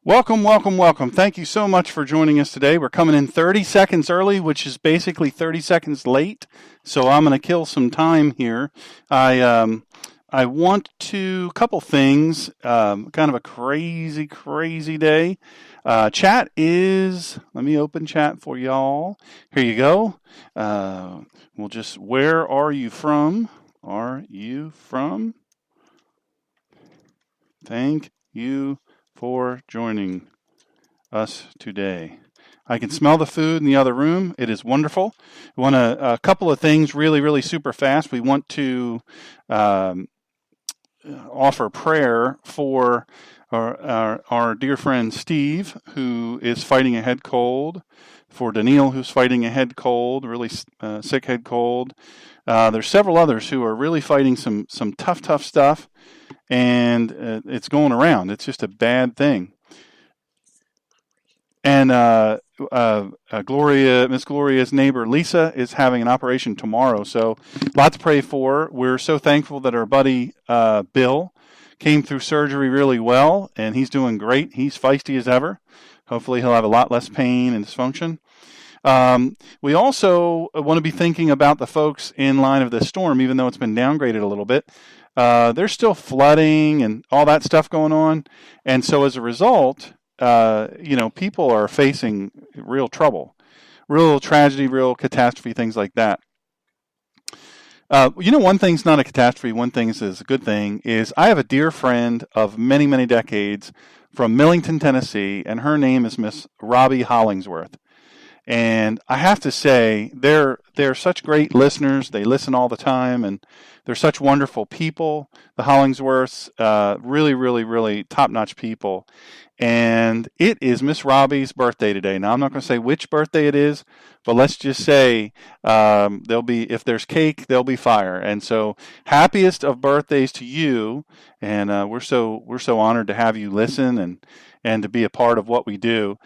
Welcome, welcome, welcome. Thank you so much for joining us today. We're coming in 30 seconds early, which is basically 30 seconds late. So I'm going to kill some time here. I want to couple things. Kind of a crazy day. Chat is. Let me open chat for y'all. Here you go. We'll just. Where are you from? Are you from? Thank you for joining us today. I can smell the food in the other room. It is wonderful. We want a couple of things really super fast. We want to offer prayer for our dear friend Steve, who is fighting a head cold, for Daniil, who's fighting a head cold, really sick head cold. There's several others who are really fighting some tough stuff, and it's going around. It's just a bad thing. And Miss Gloria's neighbor Lisa is having an operation tomorrow, so a lot to pray for. We're so thankful that our buddy Bill came through surgery really well, and he's doing great. He's feisty as ever. Hopefully he'll have a lot less pain and dysfunction. We also want to be thinking about the folks in line of this storm, even though it's been downgraded a little bit. There's still flooding and all that stuff going on, and so as a result, people are facing real trouble, real tragedy, real catastrophe, things like that. One thing's not a catastrophe, one thing is a good thing, is I have a dear friend of many decades from Millington, Tennessee, and her name is Miss Robbie Hollingsworth. And I have to say, they're such great listeners. They listen all the time, and they're such wonderful people. The Hollingsworths, really top-notch people. And it is Miss Robbie's birthday today. Now, I'm not going to say which birthday it is, but let's just say if there's cake, there'll be fire. And so, happiest of birthdays to you. And we're so honored to have you listen and to be a part of what we do.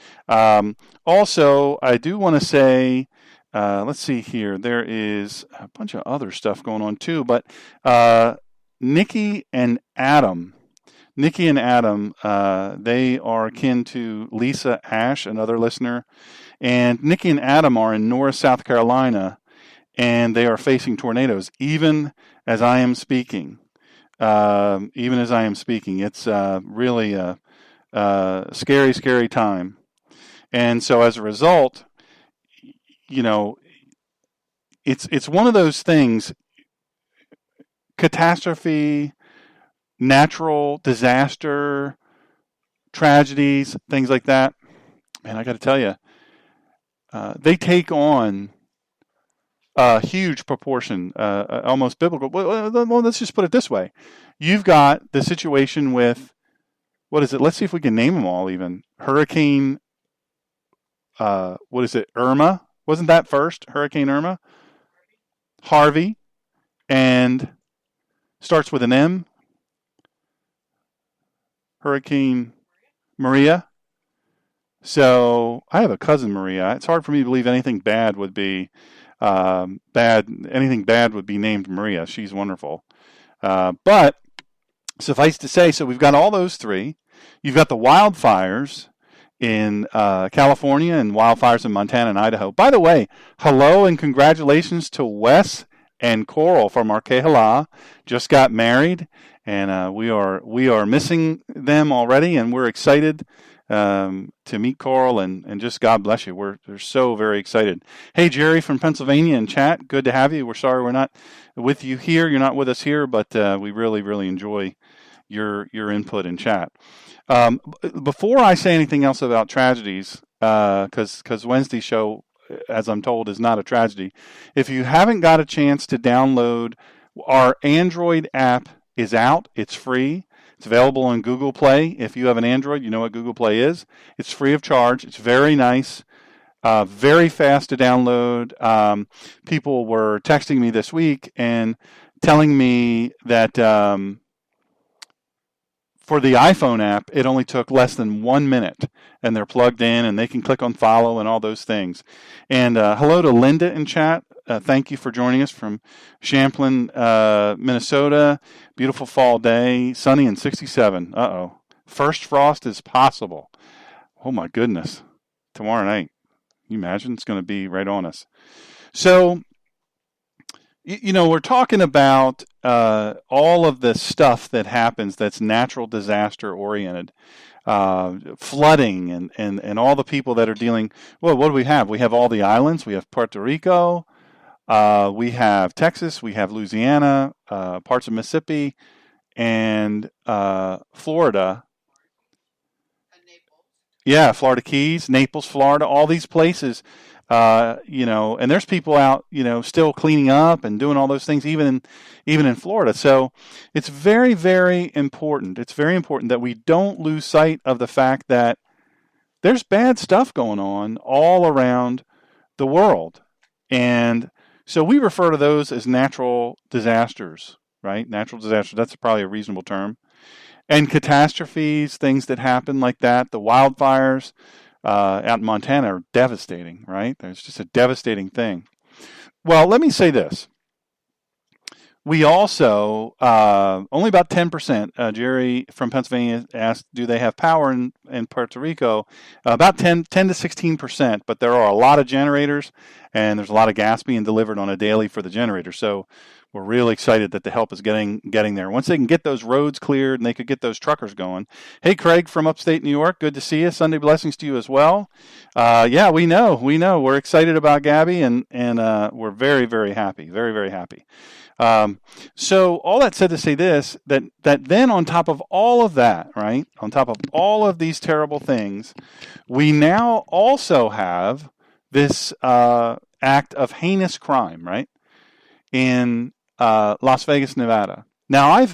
Also, I do want to say, let's see here, there is a bunch of other stuff going on too, but Nikki and Adam, they are kin to Lisa Ash, another listener, and Nikki and Adam are in Norris, South Carolina, and they are facing tornadoes, even as I am speaking. It's really a scary time. And so as a result, it's one of those things, catastrophe, natural disaster, tragedies, things like that. And I got to tell you, they take on a huge proportion, almost biblical. Well, let's just put it this way. You've got the situation with, what is it? Let's see if we can name them all even. Hurricane, Irma? Wasn't that first? Hurricane Irma? Harvey. And starts with an M. Hurricane Maria. So I have a cousin, Maria. It's hard for me to believe anything bad would be Anything bad would be named Maria. She's wonderful. But suffice to say, so we've got all those three. You've got the wildfires in California and wildfires in Montana and Idaho. By the way, hello and congratulations to Wes and Coral from Arkehala. Just got married, and we are missing them already, and we're excited to meet Coral, and just God bless you. We're so very excited. Hey, Jerry from Pennsylvania in chat, good to have you. We're sorry we're not with you here. You're not with us here, but we really enjoy your input in chat. Before I say anything else about tragedies, because Wednesday's show, as I'm told, is not a tragedy. If you haven't got a chance to download, our Android app is out. It's free. It's available on Google Play. If you have an Android, you know what Google Play is. It's free of charge. It's very nice. Very fast to download. People were texting me this week and telling me that for the iPhone app, it only took less than 1 minute, and they're plugged in, and they can click on follow and all those things. And hello to Linda in chat. Thank you for joining us from Champlin, Minnesota. Beautiful fall day, sunny and 67. Uh-oh. First frost is possible. Oh my goodness. Tomorrow night. Can you imagine? It's going to be right on us. So, we're talking about all of the stuff that happens that's natural disaster oriented. Flooding and all the people that are dealing. Well, what do we have? We have all the islands. We have Puerto Rico. We have Texas. We have Louisiana, parts of Mississippi, and Florida. Yeah, Florida Keys, Naples, Florida, all these places. And there's people out, still cleaning up and doing all those things, even in Florida. So it's very, very important. It's very important that we don't lose sight of the fact that there's bad stuff going on all around the world. And so we refer to those as natural disasters, right? Natural disasters, that's probably a reasonable term. And catastrophes, things that happen like that, the wildfires out in Montana are devastating, right? It's just a devastating thing. Well, let me say this. We also, only about 10%, Jerry from Pennsylvania asked, do they have power in Puerto Rico? About 10 to 16%, but there are a lot of generators, and there's a lot of gas being delivered on a daily for the generator. So we're really excited that the help is getting there. Once they can get those roads cleared and they could get those truckers going. Hey, Craig from upstate New York, good to see you. Sunday blessings to you as well. Yeah, we know. We're excited about Gabby, and we're very, very happy. Very, very happy. So all that said to say this, that then on top of all of that, right, on top of all of these terrible things, we now also have this act of heinous crime, right, in Las Vegas, Nevada. Now I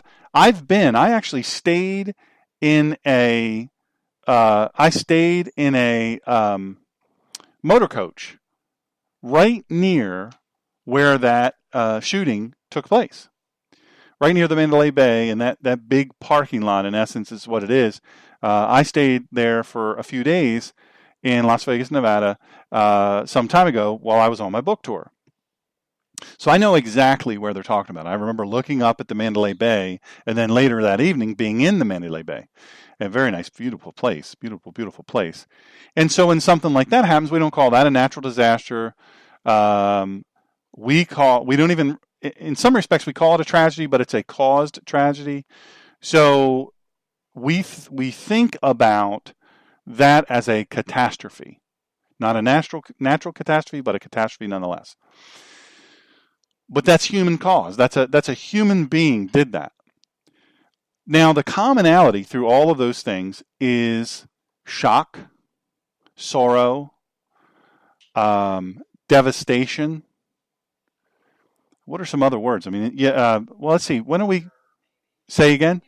actually stayed in a motor coach right near where that shooting took place, right near the Mandalay Bay, and that big parking lot, in essence, is what it is. I stayed there for a few days in Las Vegas, Nevada, some time ago while I was on my book tour. So I know exactly where they're talking about. I remember looking up at the Mandalay Bay, and then later that evening being in the Mandalay Bay. A very nice, beautiful place. Beautiful, beautiful place. And so when something like that happens, we don't call that a natural disaster. We don't even, in some respects, we call it a tragedy, but it's a caused tragedy. So we think about that as a catastrophe, not a natural catastrophe, but a catastrophe nonetheless. But that's human cause. That's a human being did that. Now, the commonality through all of those things is shock, sorrow, devastation. What are some other words? I mean, well, let's see. When do we say again?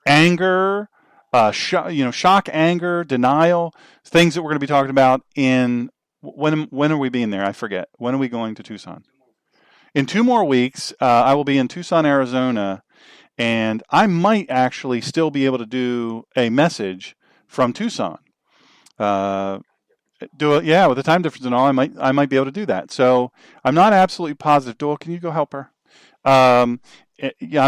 Anger, shock, anger, denial, things that we're going to be talking about in, when are we being there? I forget. When are we going to Tucson? In 2 more weeks, I will be in Tucson, Arizona, and I might actually still be able to do a message from Tucson. With the time difference and all, I might be able to do that. So I'm not absolutely positive. Doyle, can you go help her? I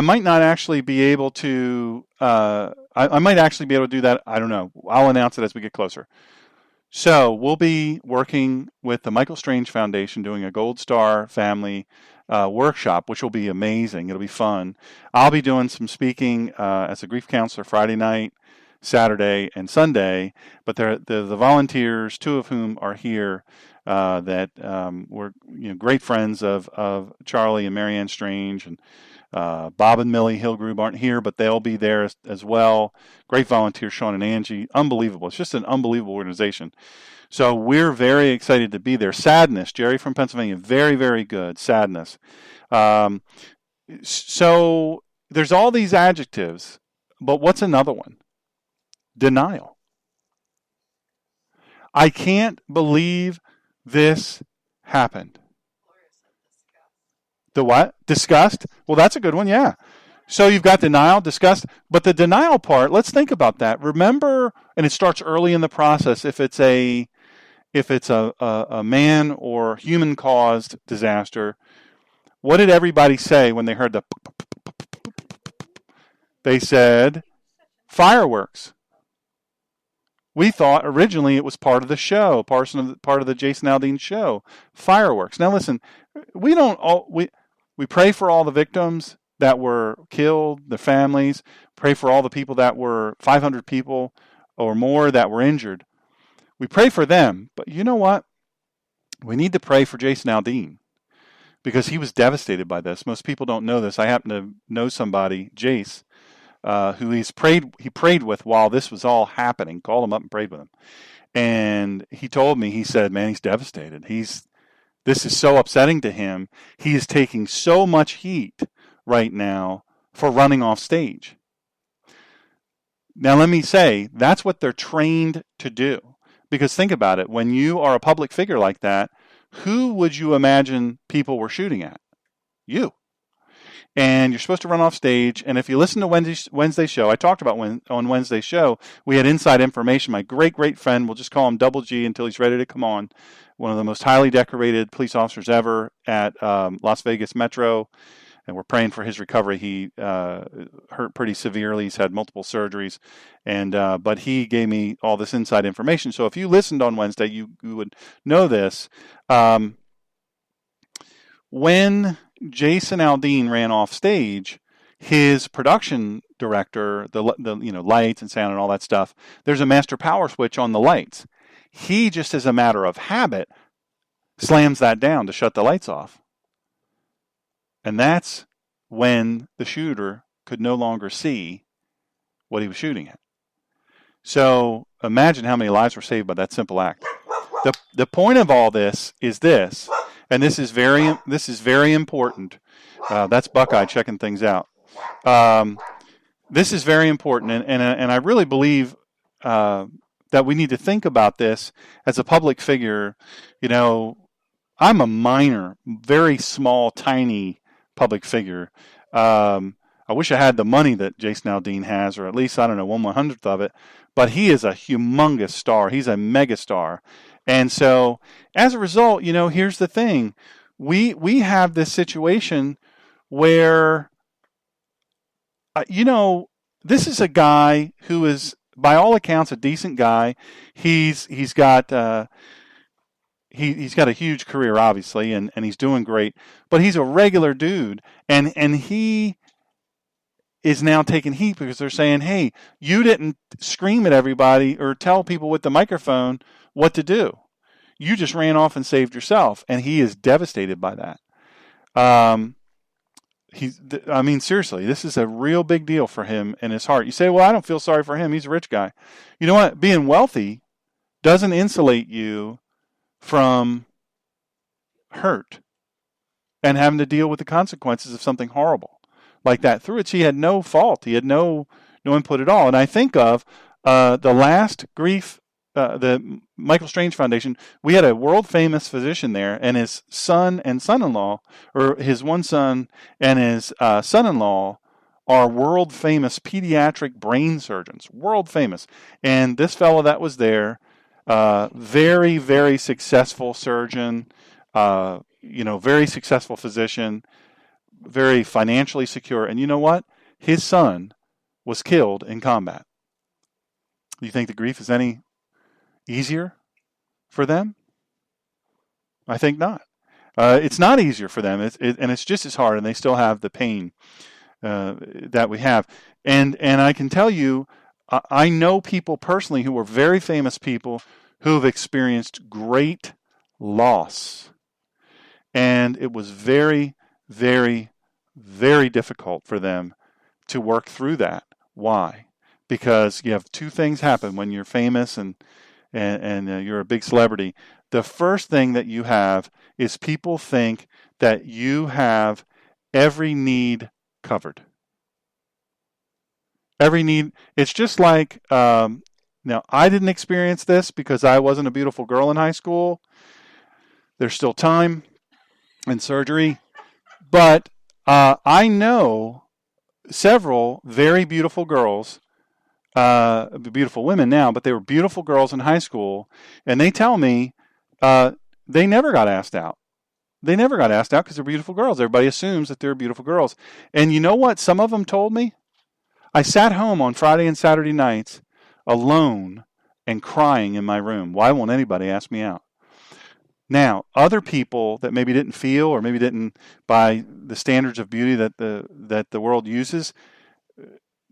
might not actually be able to. I might actually be able to do that. I don't know. I'll announce it as we get closer. So we'll be working with the Michael Strange Foundation, doing a Gold Star family workshop, which will be amazing. It'll be fun. I'll be doing some speaking as a grief counselor Friday night, Saturday, and Sunday. But the volunteers, 2 of whom are here, that were great friends of Charlie and Marianne Strange, and Bob and Millie Hillgrove aren't here, but they'll be there as well. Great volunteers, Sean and Angie. Unbelievable. It's just an unbelievable organization. So we're very excited to be there. Sadness, Jerry from Pennsylvania, very, very good. Sadness. So there's all these adjectives, but what's another one? Denial. I can't believe this happened. The what? Disgust? Well, that's a good one, yeah. So you've got denial, disgust, but the denial part, let's think about that. Remember, and it starts early in the process, if it's a man or human-caused disaster, what did everybody say when they heard the? They said fireworks. We thought originally it was part of the show, part of the Jason Aldean show, fireworks. Now listen, we pray for all the victims that were killed, the families, pray for all the people that were 500 people or more that were injured. We pray for them, but you know what? We need to pray for Jason Aldean because he was devastated by this. Most people don't know this. I happen to know somebody, Jace, who he prayed with while this was all happening. Called him up and prayed with him, and he told me, he said, "Man, he's devastated. This is so upsetting to him. He is taking so much heat right now for running off stage." Now, let me say, that's what they're trained to do. Because think about it, when you are a public figure like that, who would you imagine people were shooting at? You. And you're supposed to run off stage. And if you listen to Wednesday's show, I talked about on Wednesday's show, we had inside information. My great friend, we'll just call him Double G until he's ready to come on, one of the most highly decorated police officers ever at Las Vegas Metro. And we're praying for his recovery. He hurt pretty severely. He's had multiple surgeries, but he gave me all this inside information. So if you listened on Wednesday, you would know this. When Jason Aldean ran off stage, his production director, the lights and sound and all that stuff, there's a master power switch on the lights. He, just as a matter of habit, slams that down to shut the lights off. And that's when the shooter could no longer see what he was shooting at. So imagine how many lives were saved by that simple act. The point of all this is this, and this is very important. That's Buckeye checking things out. This is very important, and I really believe that we need to think about this as a public figure. You know, I'm a minor, very small, tiny public figure. I wish I had the money that Jason Aldean has, or at least, I don't know, 1/100th of it. But he is a humongous star. He's a megastar. And so, as a result, here's the thing. We have this situation where, this is a guy who is, by all accounts, a decent guy. He's got a huge career, obviously, and he's doing great. But he's a regular dude, and he is now taking heat because they're saying, "Hey, you didn't scream at everybody or tell people with the microphone what to do. You just ran off and saved yourself." And he is devastated by that. Seriously, this is a real big deal for him in his heart. You say, "Well, I don't feel sorry for him. He's a rich guy." You know what? Being wealthy doesn't insulate you from hurt and having to deal with the consequences of something horrible like that, through which he had no fault. He had no input at all. And I think of the last grief, the Michael Strange Foundation. We had a world famous physician there, and his son and son-in-law, or his one son and his son-in-law, are world famous pediatric brain surgeons, world famous. And this fellow that was there, very, very successful surgeon, very successful physician, very financially secure. And you know what? His son was killed in combat. Do you think the grief is any easier for them? I think not. It's not easier for them, and it's just as hard, and they still have the pain that we have. And I can tell you, I know people personally who are very famous people who have experienced great loss. And it was very, very, very difficult for them to work through that. Why? Because you have two things happen when you're famous and you're a big celebrity. The first thing that you have is people think that you have every need covered. Every need. It's just like, now I didn't experience this because I wasn't a beautiful girl in high school. There's still time and surgery. But I know several very beautiful girls, beautiful women now, but they were beautiful girls in high school, and they tell me they never got asked out. They never got asked out because they're beautiful girls. Everybody assumes that they're beautiful girls. And you know what some of them told me? I sat home on Friday and Saturday nights alone and crying in my room. Why won't anybody ask me out? Now, other people that maybe didn't feel, or maybe didn't, by the standards of beauty that the world uses,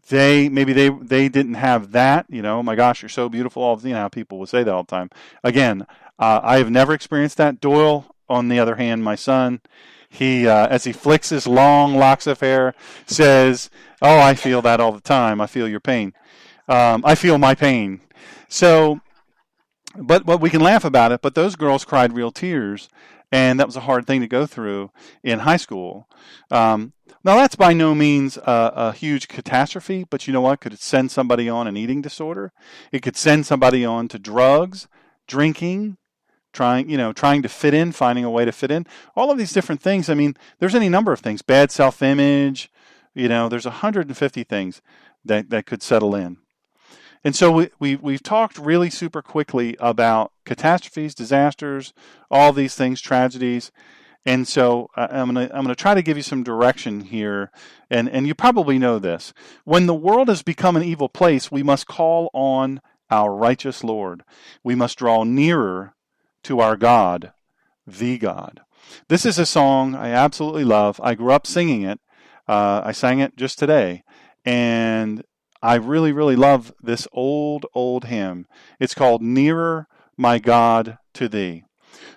they didn't have that. Oh my gosh, you're so beautiful. All how people will say that all the time. Again, I have never experienced that. Doyle, on the other hand, my son, he as he flicks his long locks of hair, says, "Oh, I feel that all the time. I feel your pain. I feel my pain." So. But we can laugh about it, but those girls cried real tears, and that was a hard thing to go through in high school. Now, that's by no means a huge catastrophe, but you know what? Could it send somebody on an eating disorder? It could send somebody on to drugs, drinking, trying to fit in, finding a way to fit in. All of these different things. I mean, there's any number of things. Bad self-image. There's 150 things that could settle in. And so we've talked really super quickly about catastrophes, disasters, all these things, tragedies. And so I'm gonna try to give you some direction here. And you probably know this. When the world has become an evil place, we must call on our righteous Lord. We must draw nearer to our God, the God. This is a song I absolutely love. I grew up singing it. I sang it just today. And I really, really love this old hymn. It's called Nearer, My God, to Thee.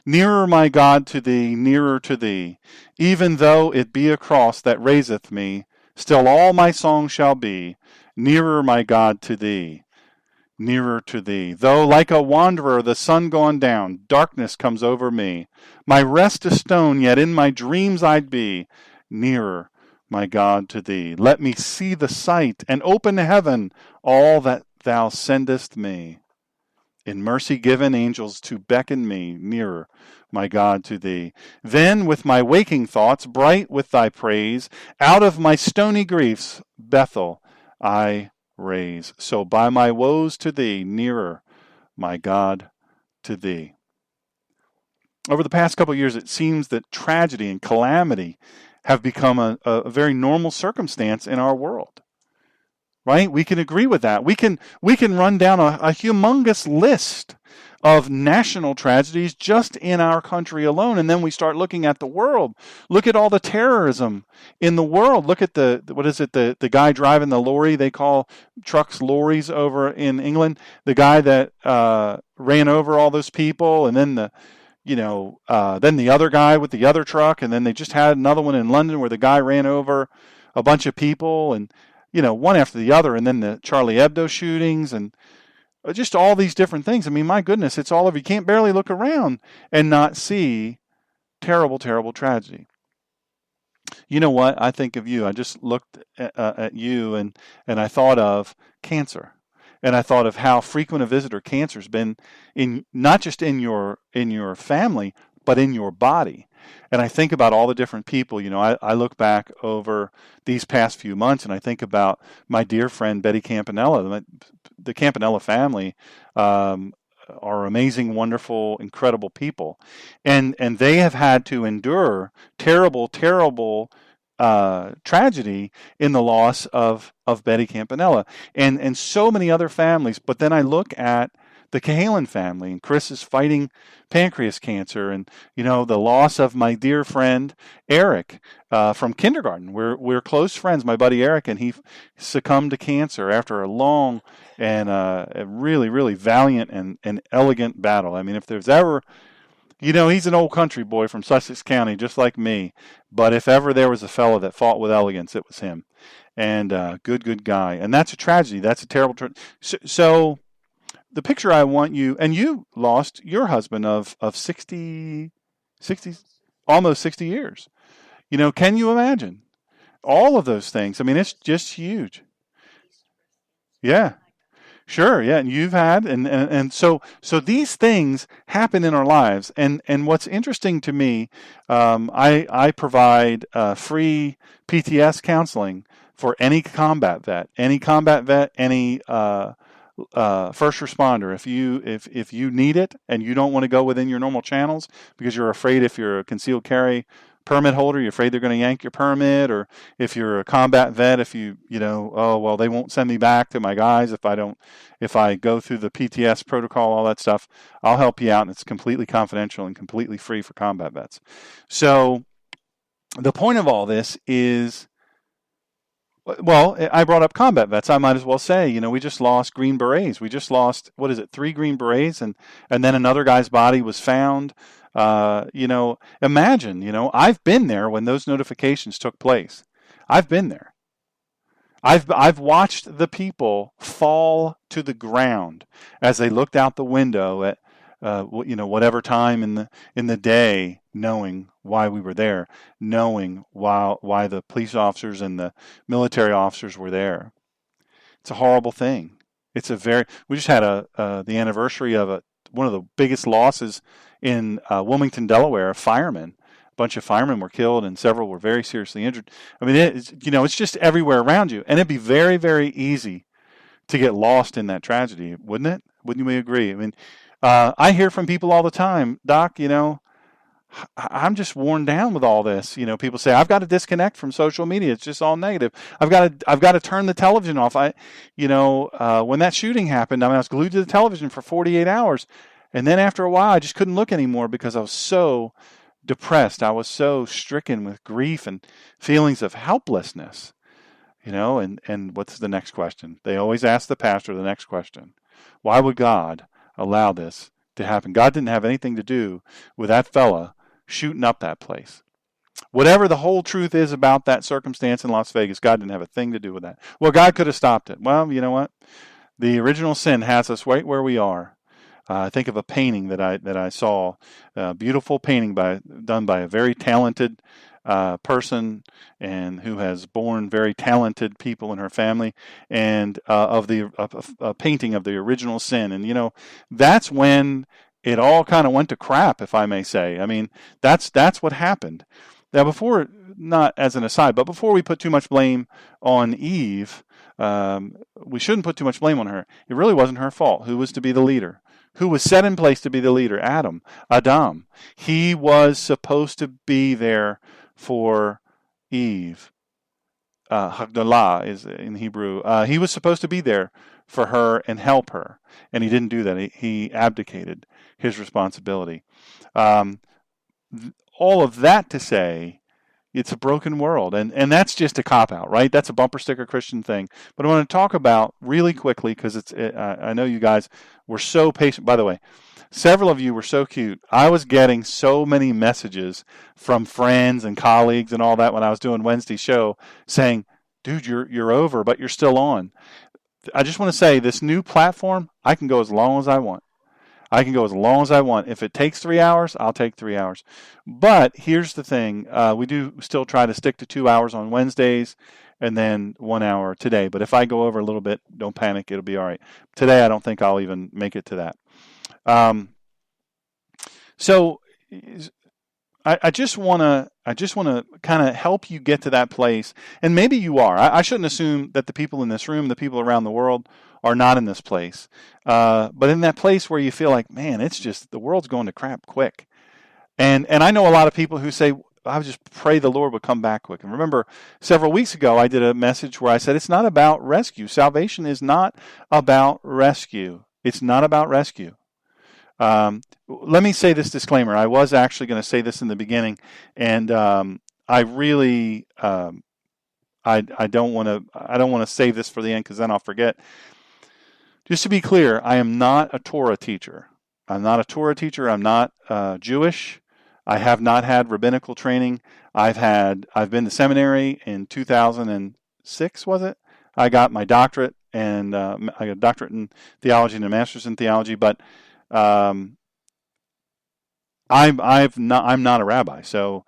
Nearer, my God, to Thee, nearer to Thee. Even though it be a cross that raiseth me, still all my song shall be, nearer, my God, to Thee, nearer to Thee. Though like a wanderer the sun gone down, darkness comes over me, my rest a stone, yet in my dreams I'd be, nearer, my God, to Thee. Let me see the sight, and open heaven, all that Thou sendest me. In mercy given angels to beckon me, nearer, my God, to Thee. Then with my waking thoughts, bright with Thy praise, out of my stony griefs, Bethel I raise. So by my woes to Thee, nearer, my God, to Thee. Over the past couple of years, it seems that tragedy and calamity have become a very normal circumstance in our world, right? We can agree with that. We can run down a humongous list of national tragedies just in our country alone, and then we start looking at the world. Look at all the terrorism in the world. Look at the guy driving the lorry. They call trucks lorries over in England. The guy that ran over all those people, and then then the other guy with the other truck, and then they just had another one in London where the guy ran over a bunch of people, and one after the other, and then the Charlie Hebdo shootings, and just all these different things. I mean, my goodness, it's all over. You can't barely look around and not see terrible, terrible tragedy. You know what? I think of you. I just looked at you, and I thought of cancer. And I thought of how frequent a visitor cancer's been in, not just in your family, but in your body. And I think about all the different people. I look back over these past few months, and I think about my dear friend Betty Campanella. The Campanella family are amazing, wonderful, incredible people, and they have had to endure terrible, terrible tragedy in the loss of Betty Campanella and so many other families. But then I look at the Cahalan family, and Chris is fighting pancreas cancer, and the loss of my dear friend Eric from kindergarten. We're close friends, my buddy Eric, and he succumbed to cancer after a long and a really, really valiant and elegant battle. I mean, if there's ever he's an old country boy from Sussex County, just like me. But if ever there was a fellow that fought with elegance, it was him. And good guy. And that's a tragedy. That's a terrible tragedy. So the picture I want you, and you lost your husband of 60, almost 60 years. Can you imagine all of those things? I mean, it's just huge. Yeah. Sure, yeah, and you've had, and so these things happen in our lives, and what's interesting to me, I provide free PTS counseling for any combat vet, any first responder. If you need it and you don't want to go within your normal channels because you're afraid if you're a concealed carry permit holder, you're afraid they're going to yank your permit, or if you're a combat vet, if oh, well, they won't send me back to my guys if I go through the PTS protocol, all that stuff, I'll help you out, and it's completely confidential and completely free for combat vets. So the point of all this is, well, I brought up combat vets. I might as well say, we just lost Green Berets. We just lost, 3 Green Berets, and then another guy's body was found. Imagine, I've been there when those notifications took place. I've been there. I've watched the people fall to the ground as they looked out the window at whatever time in the day, knowing why we were there, knowing why the police officers and the military officers were there. It's a horrible thing. We just had the anniversary of one of the biggest losses in Wilmington, Delaware. A fireman. A bunch of firemen were killed and several were very seriously injured. I mean, it's just everywhere around you, and it'd be very, very easy to get lost in that tragedy, wouldn't it? Wouldn't we agree? I mean, I hear from people all the time, Doc, I'm just worn down with all this. People say, I've got to disconnect from social media. It's just all negative. I've got to turn the television off. When that shooting happened, I was glued to the television for 48 hours. And then after a while, I just couldn't look anymore because I was so depressed. I was so stricken with grief and feelings of helplessness, and what's the next question? They always ask the pastor the next question. Why would God allow this to happen? God didn't have anything to do with that fella shooting up that place. Whatever the whole truth is about that circumstance in Las Vegas, God didn't have a thing to do with that. Well, God could have stopped it. Well, you know what? The original sin has us right where we are. I think of a painting that I saw, a beautiful painting done by a very talented person, and who has borne very talented people in her family, and of a painting of the original sin. And that's when it all kind of went to crap, if I may say. I mean, that's what happened. Now, before, not as an aside, but before we put too much blame on Eve, we shouldn't put too much blame on her. It really wasn't her fault. Who was to be the leader? Who was set in place to be the leader? Adam. He was supposed to be there for Eve. Hagdalah is in Hebrew. He was supposed to be there for her and help her, and he didn't do that. He abdicated his responsibility. All of that to say, it's a broken world, and that's just a cop-out, right? That's a bumper sticker Christian thing. But I want to talk about really quickly, because I know you guys were so patient. By the way, several of you were so cute. I was getting so many messages from friends and colleagues and all that when I was doing Wednesday's show saying, dude, you're over, but you're still on. I just want to say, this new platform, I can go as long as I want. If it takes 3 hours, I'll take 3 hours. But here's the thing. We do still try to stick to 2 hours on Wednesdays and then 1 hour today. But if I go over a little bit, don't panic. It'll be all right. Today, I don't think I'll even make it to that. So I just want to kind of help you get to that place. And maybe you are. I shouldn't assume that the people in this room, the people around the world, are not in this place. But in that place where you feel like, man, it's just, the world's going to crap quick. And I know a lot of people who say, I would just pray the Lord would come back quick. And remember, several weeks ago, I did a message where I said, it's not about rescue. Salvation is not about rescue. It's not about rescue. Let me say this disclaimer. I was actually going to say this in the beginning, and I really, I don't want to save this for the end, because then I'll forget. Just to be clear, I am not a Torah teacher. I'm not Jewish. I have not had rabbinical training. I've been to seminary in 2006, was it? I got my doctorate, and I got a doctorate in theology and a master's in theology, but I'm not a rabbi. So,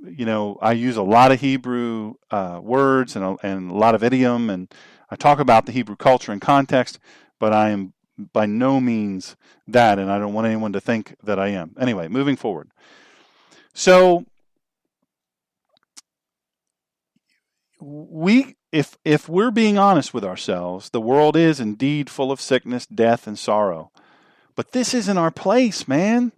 I use a lot of Hebrew words and a lot of idiom, and I talk about the Hebrew culture and context, but I am by no means that, and I don't want anyone to think that I am. Anyway, moving forward. So if we're being honest with ourselves, the world is indeed full of sickness, death, and sorrow. But this isn't our place, man.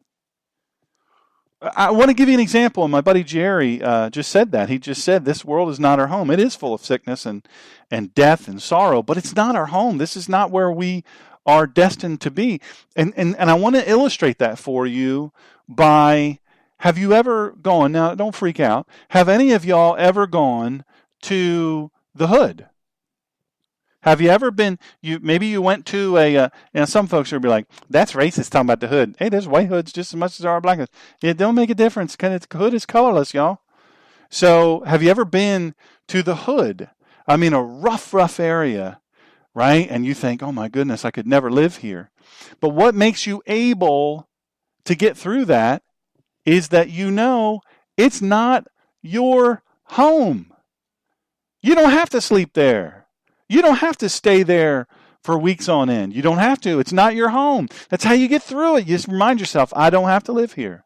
I want to give you an example, and my buddy Jerry just said that. He just said this world is not our home. It is full of sickness and death and sorrow, but it's not our home. This is not where we are destined to be. And I want to illustrate that for you by, have you ever gone, now don't freak out, have any of y'all ever gone to the Hood? Have you ever been, maybe you went to some folks will be like, that's racist talking about the Hood. Hey, there's white hoods just as much as there are black hoods. It don't make a difference. The Hood is colorless, y'all. So have you ever been to the Hood? I mean, a rough area, right? And you think, oh my goodness, I could never live here. But what makes you able to get through that is that it's not your home. You don't have to sleep there. You don't have to stay there for weeks on end. You don't have to. It's not your home. That's how you get through it. You just remind yourself, I don't have to live here.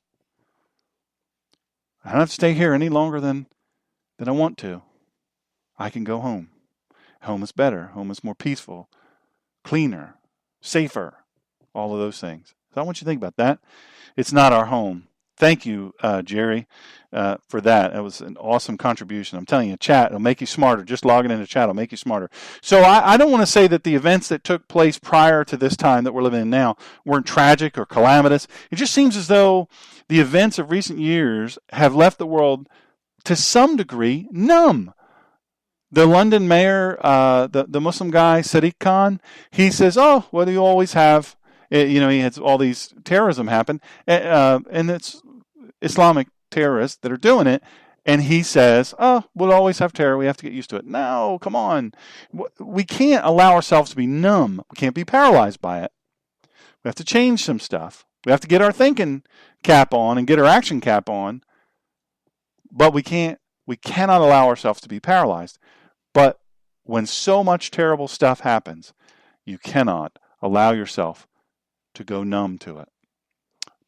I don't have to stay here any longer than I want to. I can go home. Home is better. Home is more peaceful, cleaner, safer, all of those things. So I want you to think about that. It's not our home. Thank you, Jerry, for that. That was an awesome contribution. I'm telling you, chat will make you smarter. Just logging into chat will make you smarter. So I don't want to say that the events that took place prior to this time that we're living in now weren't tragic or calamitous. It just seems as though the events of recent years have left the world, to some degree, numb. The London mayor, the Muslim guy, Sadiq Khan, he says, oh, well, do you always have, he has all these terrorism happen, and it's Islamic terrorists that are doing it, and he says, oh, we'll always have terror, we have to get used to it. No, come on. We can't allow ourselves to be numb. We can't be paralyzed by it. We have to change some stuff. We have to get our thinking cap on and get our action cap on, but we cannot allow ourselves to be paralyzed. But when so much terrible stuff happens, you cannot allow yourself to go numb to it.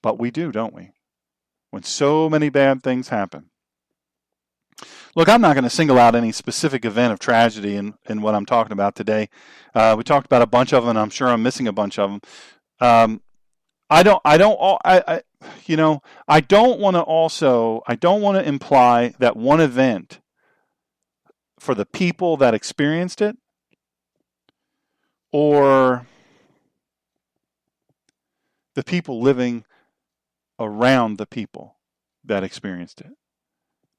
But we do, don't we? When so many bad things happen. Look, I'm not going to single out any specific event of tragedy in what I'm talking about today. We talked about a bunch of them, and I'm sure I'm missing a bunch of them. I don't want to imply that one event for the people that experienced it, or the people living around the people that experienced it,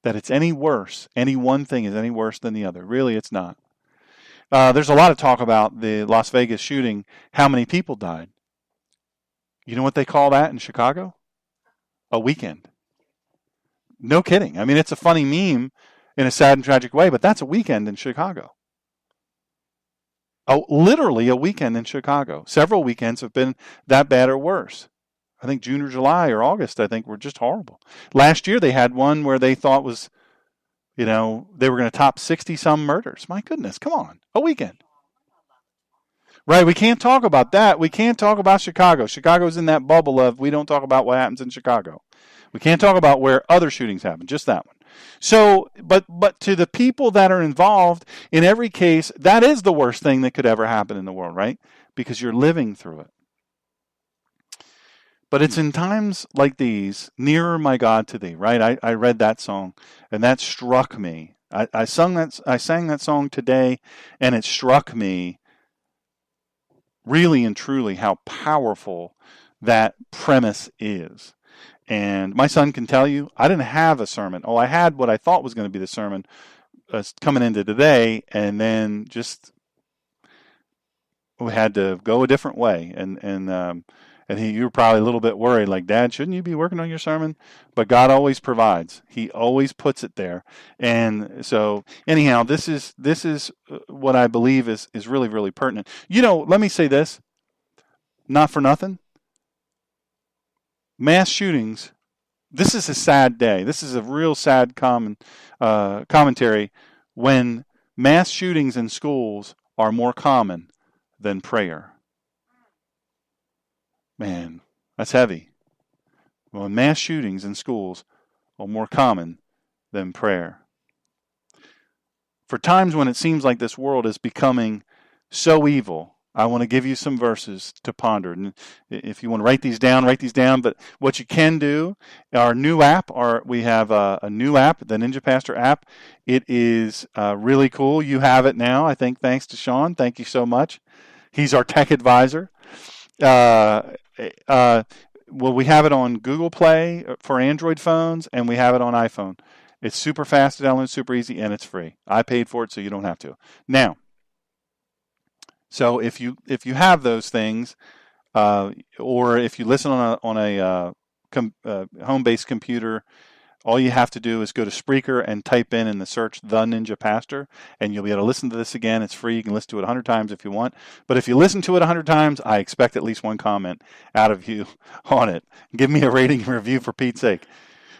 that it's any worse, any one thing is any worse than the other. Really, it's not. There's a lot of talk about the Las Vegas shooting, how many people died. You know what they call that in Chicago? A weekend. No kidding. I mean, it's a funny meme in a sad and tragic way, but that's a weekend in Chicago. Oh, literally a weekend in Chicago. Several weekends have been that bad or worse. I think June or July or August, I think, were just horrible. Last year they had one where they thought was, they were going to top 60-some murders. My goodness, come on. A weekend. Right, we can't talk about that. We can't talk about Chicago. Chicago's in that bubble of we don't talk about what happens in Chicago. We can't talk about where other shootings happen, just that one. So, but to the people that are involved, in every case, that is the worst thing that could ever happen in the world, right? Because you're living through it. But it's in times like these, nearer my God to thee, right? I read that song, and that struck me. I sang that song today, and it struck me really and truly how powerful that premise is. And my son can tell you, I didn't have a sermon. Oh, I had what I thought was going to be the sermon coming into today, and then just we had to go a different way. And you were probably a little bit worried, like, Dad, shouldn't you be working on your sermon? But God always provides. He always puts it there. And so, anyhow, this is what I believe is really, really pertinent. Let me say this, not for nothing. Mass shootings, this is a sad day. This is a real sad commentary when mass shootings in schools are more common than prayer. Man, that's heavy. Well, mass shootings in schools are more common than prayer. For times when it seems like this world is becoming so evil, I want to give you some verses to ponder. And if you want to write these down, write these down. But what you can do, our new app, we have a new app, the Ninja Pastor app. It is really cool. You have it now, I think, thanks to Sean. Thank you so much. He's our tech advisor. Well, we have it on Google Play for Android phones, and we have it on iPhone. It's super fast to download, super easy, and it's free. I paid for it, so you don't have to. Now, so if you have those things, or if you listen on a home-based computer, all you have to do is go to Spreaker and type in the search "The Ninja Pastor," and you'll be able to listen to this again. It's free. You can listen to it 100 times if you want. But if you listen to it 100 times, I expect at least one comment out of you on it. Give me a rating and review for Pete's sake.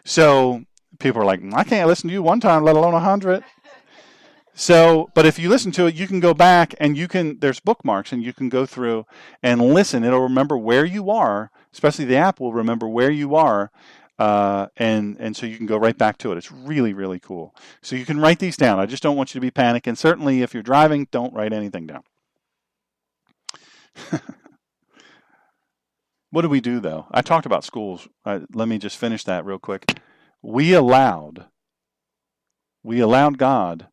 So people are like, I can't listen to you one time, let alone 100. So, but if you listen to it, you can go back and there's bookmarks and you can go through and listen. It'll remember where you are, especially the app will remember where you are. And so you can go right back to it. It's really, really cool. So you can write these down. I just don't want you to be panicking. Certainly if you're driving, don't write anything down. What do we do though? I talked about schools. Let me just finish that real quick. We allowed God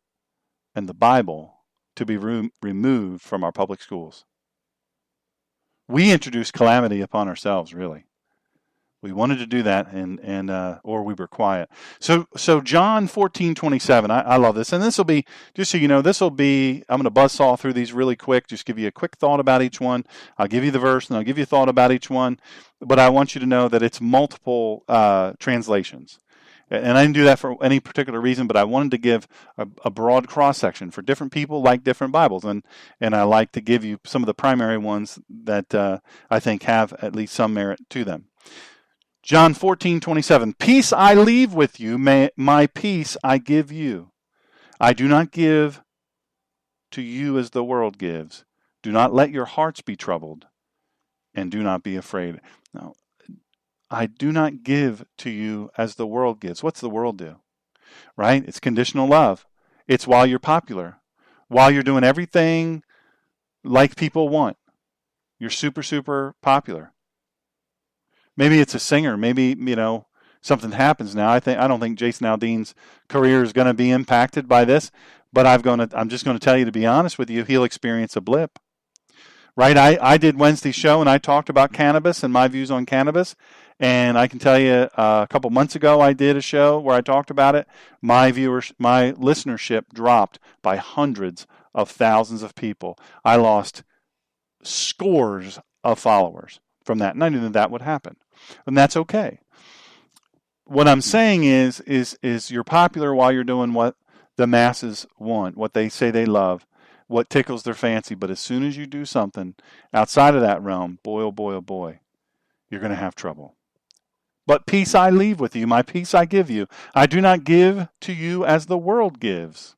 and the Bible to be removed from our public schools. We introduced calamity upon ourselves, really. We wanted to do that, or we were quiet. So John 14:27. I love this, and this will be, just so you know, I'm going to buzzsaw through these really quick. Just give you a quick thought about each one. I'll give you the verse, and I'll give you a thought about each one. But I want you to know that it's multiple translations. And I didn't do that for any particular reason, but I wanted to give a broad cross-section for different people like different Bibles. And I like to give you some of the primary ones that I think have at least some merit to them. John 14:27, peace I leave with you, my peace I give you. I do not give to you as the world gives. Do not let your hearts be troubled, and do not be afraid. Now, I do not give to you as the world gives. What's the world do? Right? It's conditional love. It's while you're popular. While you're doing everything like people want. You're super, super popular. Maybe it's a singer. Maybe, something happens now. I don't think Jason Aldean's career is going to be impacted by this, but I'm just going to tell you, to be honest with you, he'll experience a blip. Right? I did Wednesday's show and I talked about cannabis and my views on cannabis. And I can tell you, a couple months ago, I did a show where I talked about it. My listenership dropped by hundreds of thousands of people. I lost scores of followers from that, and I knew that would happen, and that's okay. What I'm saying is you're popular while you're doing what the masses want, what they say they love, what tickles their fancy. But as soon as you do something outside of that realm, boy, oh boy, oh boy, you're going to have trouble. But peace I leave with you, my peace I give you. I do not give to you as the world gives.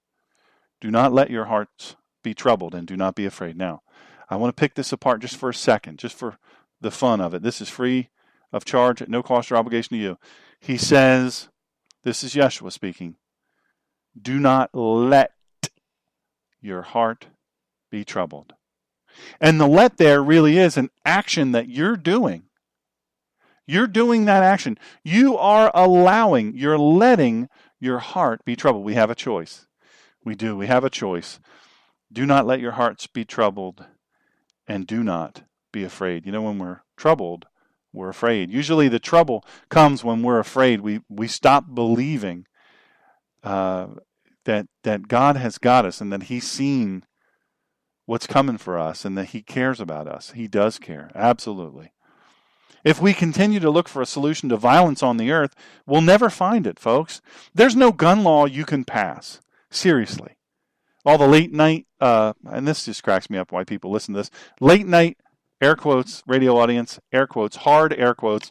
Do not let your hearts be troubled, and do not be afraid. Now, I want to pick this apart just for a second, just for the fun of it. This is free of charge, at no cost or obligation to you. He says, this is Yeshua speaking, do not let your heart be troubled. And the let there really is an action that you're doing. You're doing that action. You are you're letting your heart be troubled. We have a choice. We do. We have a choice. Do not let your hearts be troubled, and do not be afraid. When we're troubled, we're afraid. Usually the trouble comes when we're afraid. We stop believing that God has got us, and that He's seen what's coming for us, and that He cares about us. He does care. Absolutely. If we continue to look for a solution to violence on the earth, we'll never find it, folks. There's no gun law you can pass. Seriously. All the late night, and this just cracks me up why people listen to this, late night, air quotes, radio audience, air quotes, hard air quotes,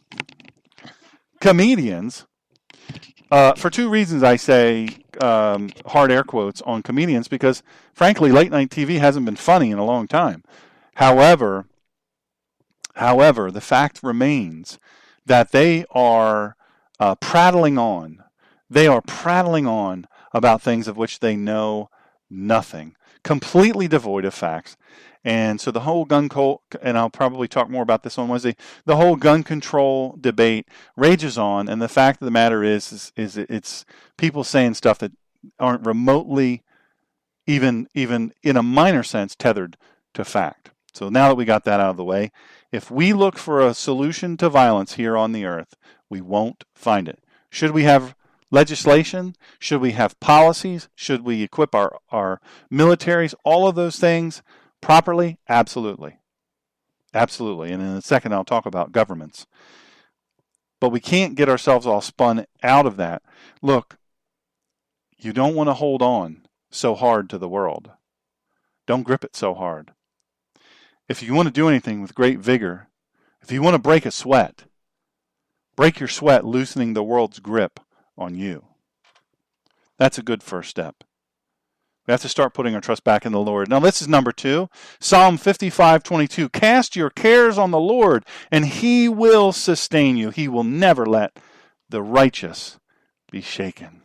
comedians, for two reasons I say hard air quotes on comedians, because frankly, late night TV hasn't been funny in a long time. However, the fact remains that they are prattling on. They are prattling on about things of which they know nothing. completely devoid of facts. And so the whole and I'll probably talk more about this on Wednesday, the whole gun control debate rages on, and the fact of the matter is it's people saying stuff that aren't remotely, even in a minor sense, tethered to fact. So now that we got that out of the way, if we look for a solution to violence here on the earth, we won't find it. Should we have legislation? Should we have policies? Should we equip our militaries? All of those things properly? Absolutely. Absolutely. And in a second, I'll talk about governments. But we can't get ourselves all spun out of that. Look, you don't want to hold on so hard to the world. Don't grip it so hard. If you want to do anything with great vigor, if you want to break a sweat, break your sweat loosening the world's grip on you. That's a good first step. We have to start putting our trust back in the Lord. Now this is number 2. Psalm 55:22. Cast your cares on the Lord, and He will sustain you. He will never let the righteous be shaken.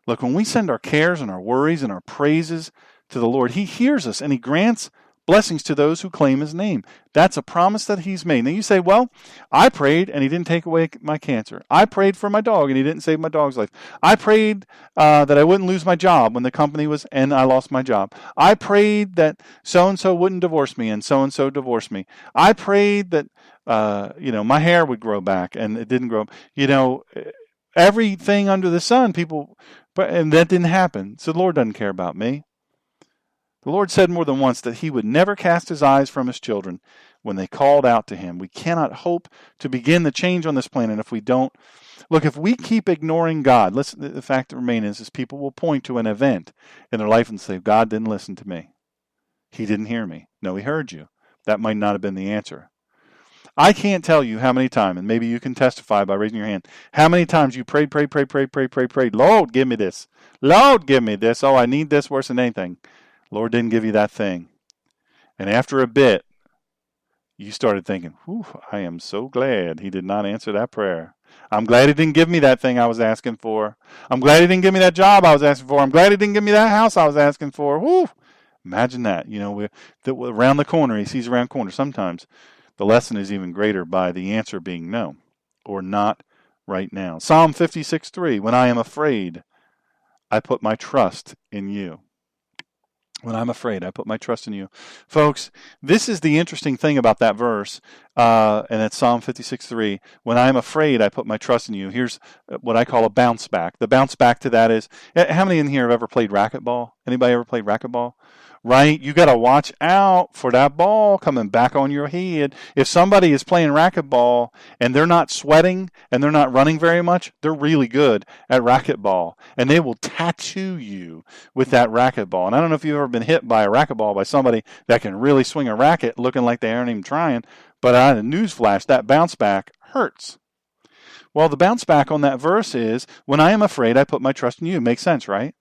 Look, when we send our cares and our worries and our praises to the Lord, He hears us and He grants blessings to those who claim His name. That's a promise that He's made. Now you say, well, I prayed and He didn't take away my cancer. I prayed for my dog and He didn't save my dog's life. I prayed that I wouldn't lose my job when the company was, and I lost my job. I prayed that so-and-so wouldn't divorce me and so-and-so divorced me. I prayed that, my hair would grow back and it didn't grow. Everything under the sun, and that didn't happen. So the Lord doesn't care about me. The Lord said more than once that He would never cast His eyes from His children when they called out to Him. We cannot hope to begin the change on this planet if we don't. Look, if we keep ignoring God, the fact that remains is people will point to an event in their life and say, God didn't listen to me. He didn't hear me. No, He heard you. That might not have been the answer. I can't tell you how many times, and maybe you can testify by raising your hand, how many times you prayed. Lord, give me this. Lord, give me this. Oh, I need this worse than anything. Lord didn't give you that thing. And after a bit, you started thinking, whew, I am so glad He did not answer that prayer. I'm glad He didn't give me that thing I was asking for. I'm glad He didn't give me that job I was asking for. I'm glad He didn't give me that house I was asking for. Whew. Imagine that. Around the corner, He sees around corners. Sometimes the lesson is even greater by the answer being no, or not right now. Psalm 56:3, when I am afraid, I put my trust in You. When I'm afraid, I put my trust in You. Folks, this is the interesting thing about that verse, and it's Psalm 56:3. When I'm afraid, I put my trust in You. Here's what I call a bounce back. The bounce back to that is, how many in here have ever played racquetball? Anybody ever played racquetball? Right? You got to watch out for that ball coming back on your head. If somebody is playing racquetball and they're not sweating and they're not running very much, they're really good at racquetball. And they will tattoo you with that racquetball. And I don't know if you've ever been hit by a racquetball by somebody that can really swing a racket looking like they aren't even trying. But a newsflash, that bounce back hurts. Well, the bounce back on that verse is, when I am afraid, I put my trust in You. Makes sense, right?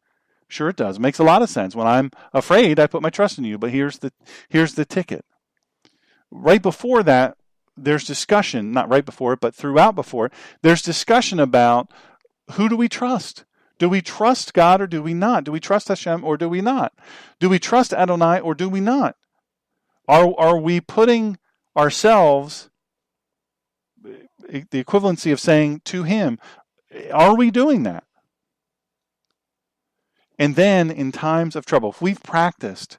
Sure it does. It makes a lot of sense. When I'm afraid, I put my trust in You. But here's the ticket. Right before that, there's discussion, not right before it, but throughout before it, there's discussion about who do we trust? Do we trust God or do we not? Do we trust Hashem or do we not? Do we trust Adonai or do we not? Are we putting ourselves, the equivalency of saying to Him, are we doing that? And then in times of trouble, if we've practiced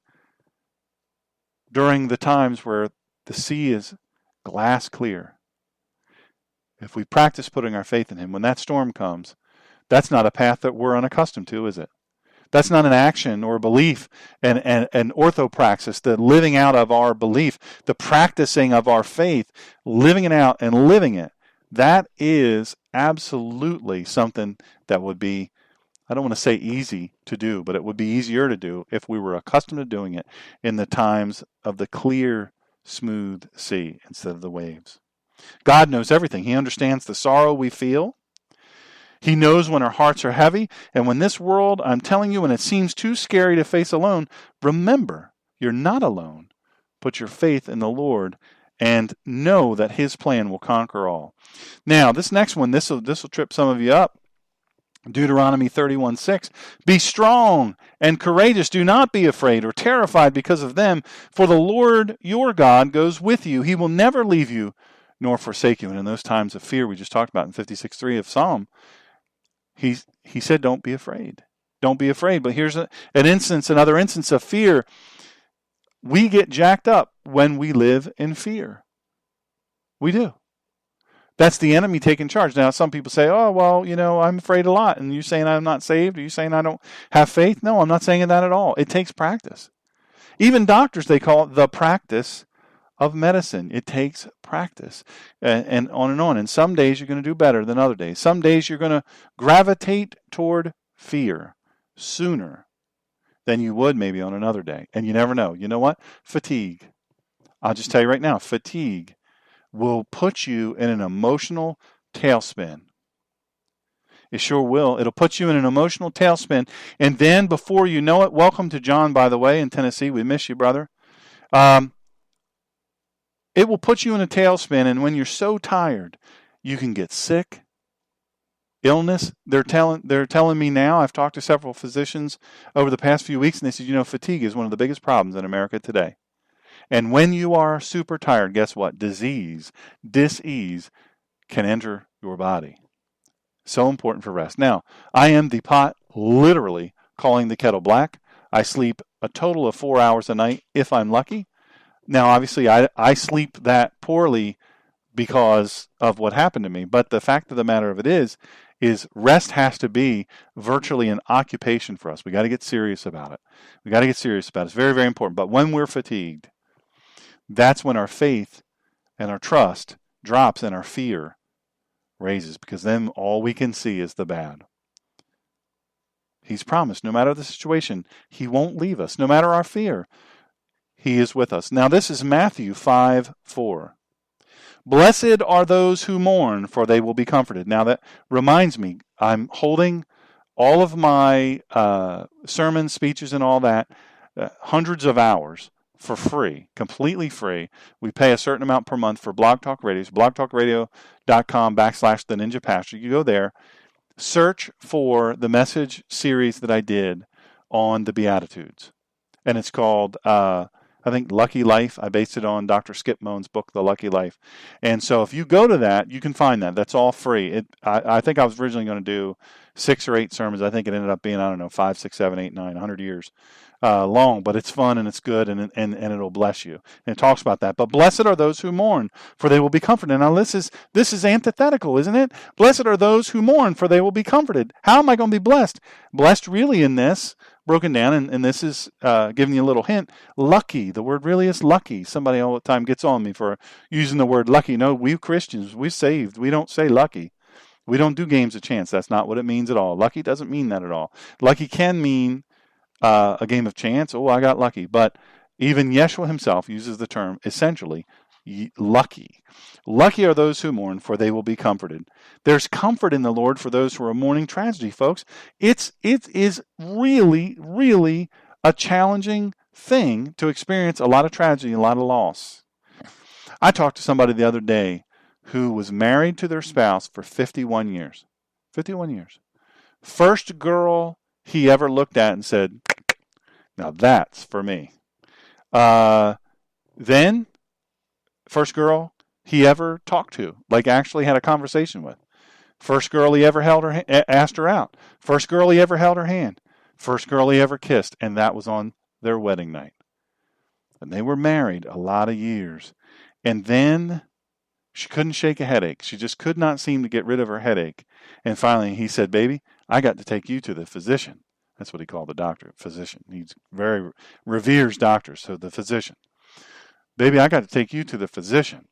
during the times where the sea is glass clear, if we practice putting our faith in Him, when that storm comes, that's not a path that we're unaccustomed to, is it? That's not an action or a belief, an orthopraxis, the living out of our belief, the practicing of our faith, living it out and living it. That is absolutely something that would be, I don't want to say easy to do, but it would be easier to do if we were accustomed to doing it in the times of the clear, smooth sea instead of the waves. God knows everything. He understands the sorrow we feel. He knows when our hearts are heavy. And when this world, I'm telling you, when it seems too scary to face alone, remember, you're not alone. Put your faith in the Lord and know that His plan will conquer all. Now, this next one, this will trip some of you up. Deuteronomy 31:6, be strong and courageous. Do not be afraid or terrified because of them, for the Lord your God goes with you. He will never leave you nor forsake you. And in those times of fear we just talked about in 56:3 of Psalm, he said, don't be afraid. Don't be afraid. But here's another instance of fear. We get jacked up when we live in fear. We do. That's the enemy taking charge. Now, some people say, oh, well, I'm afraid a lot. And you're saying I'm not saved? Are you saying I don't have faith? No, I'm not saying that at all. It takes practice. Even doctors, they call it the practice of medicine. It takes practice, and on and on. And some days you're going to do better than other days. Some days you're going to gravitate toward fear sooner than you would maybe on another day. And you never know. You know what? Fatigue. I'll just tell you right now, fatigue will put you in an emotional tailspin. It sure will. It'll put you in an emotional tailspin. And then before you know it, welcome to John, by the way, in Tennessee. We miss you, brother. It will put you in a tailspin. And when you're so tired, you can get sick. Illness. They're telling me now, I've talked to several physicians over the past few weeks, and they said, fatigue is one of the biggest problems in America today. And when you are super tired, guess what? Disease, dis-ease can enter your body. So important for rest. Now, I am the pot literally calling the kettle black. I sleep a total of 4 hours a night if I'm lucky. Now, obviously, I sleep that poorly because of what happened to me. But the fact of the matter of it is rest has to be virtually an occupation for us. We got to get serious about it. It's very, very important. But when we're fatigued, that's when our faith and our trust drops and our fear raises, because then all we can see is the bad. He's promised no matter the situation, he won't leave us. No matter our fear, he is with us. Now this is Matthew 5:4. Blessed are those who mourn, for they will be comforted. Now that reminds me, I'm holding all of my sermon speeches and all that, hundreds of hours, for free, completely free. We pay a certain amount per month for Blog Talk Radio. It's blogtalkradio.com/The Ninja Pastor. You go there, search for the message series that I did on the Beatitudes. And it's called, I think, Lucky Life. I based it on Dr. Skip Moan's book, The Lucky Life. And so if you go to that, you can find that. That's all free. I think I was originally going to do 6 or 8 sermons. I think it ended up being, 5, 6, 7, 8, 9, 100 years. Long, but it's fun and it's good, and it'll bless you. And it talks about that. But blessed are those who mourn, for they will be comforted. Now this is antithetical, isn't it? Blessed are those who mourn, for they will be comforted. How am I going to be blessed? Blessed really in this, broken down, and this is giving you a little hint. Lucky. The word really is lucky. Somebody all the time gets on me for using the word lucky. No, we Christians, we're saved. We don't say lucky. We don't do games of chance. That's not what it means at all. Lucky doesn't mean that at all. Lucky can mean a game of chance. Oh, I got lucky. But even Yeshua himself uses the term essentially lucky. Lucky are those who mourn, for they will be comforted. There's comfort in the Lord for those who are mourning tragedy, folks. It is really, really a challenging thing to experience a lot of tragedy, a lot of loss. I talked to somebody the other day who was married to their spouse for 51 years. 51 years. First girl he ever looked at and said, now that's for me. Then, first girl he ever talked to, like actually had a conversation with. First girl he ever asked her out. First girl he ever held her hand. First girl he ever kissed, and that was on their wedding night. And they were married a lot of years. And then she couldn't shake a headache. She just could not seem to get rid of her headache. And finally he said, baby, I got to take you to the physician. That's what he called the doctor, physician. He very reveres doctors, so the physician. Baby, I got to take you to the physician.